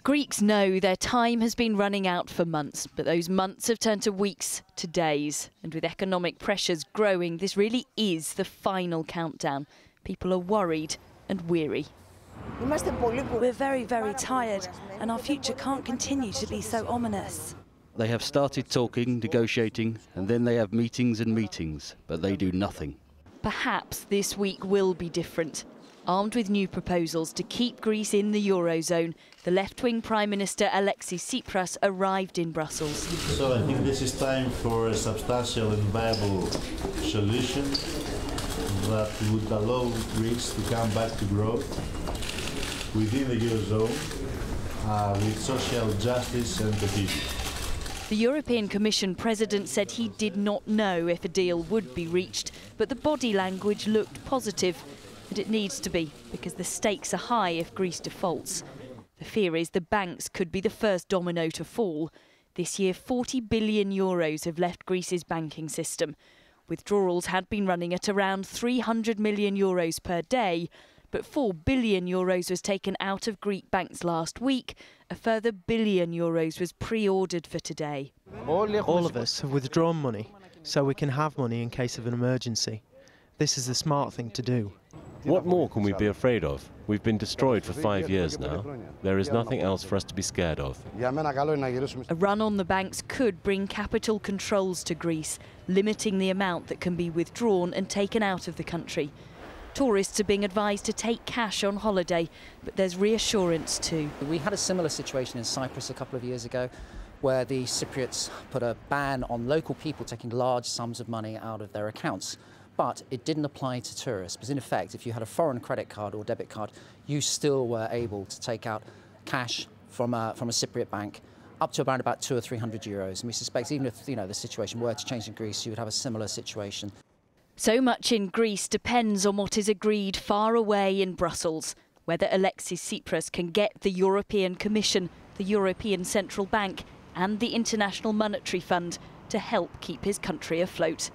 Greeks know their time has been running out for months, but those months have turned to weeks, to days. And with economic pressures growing, this really is the final countdown. People are worried and weary. We're very, very tired, and our future can't continue to be so ominous. They have started talking, negotiating, and then they have meetings and meetings, but they do nothing. Perhaps this week will be different. Armed with new proposals to keep Greece in the Eurozone, the left-wing Prime Minister Alexis Tsipras arrived in Brussels. So I think this is time for a substantial and viable solution that would allow Greece to come back to growth within the Eurozone with social justice and cohesion. The European Commission President said he did not know if a deal would be reached, but the body language looked positive. And it needs to be, because the stakes are high if Greece defaults. The fear is the banks could be the first domino to fall. This year, 40 billion euros have left Greece's banking system. Withdrawals had been running at around 300 million euros per day, but 4 billion euros was taken out of Greek banks last week. A further billion euros was pre-ordered for today. All of us have withdrawn money, so we can have money in case of an emergency. This is the smart thing to do. What more can we be afraid of? We've been destroyed for 5 years now. There is nothing else for us to be scared of. A run on the banks could bring capital controls to Greece, limiting the amount that can be withdrawn and taken out of the country. Tourists are being advised to take cash on holiday, but there's reassurance too. We had a similar situation in Cyprus a couple of years ago, where the Cypriots put a ban on local people taking large sums of money out of their accounts. But it didn't apply to tourists, because in effect, if you had a foreign credit card or debit card, you still were able to take out cash from a Cypriot bank up to around about 200 or 300 euros. And we suspect even if the situation were to change in Greece, you would have a similar situation. So much in Greece depends on what is agreed far away in Brussels, whether Alexis Tsipras can get the European Commission, the European Central Bank and the International Monetary Fund to help keep his country afloat.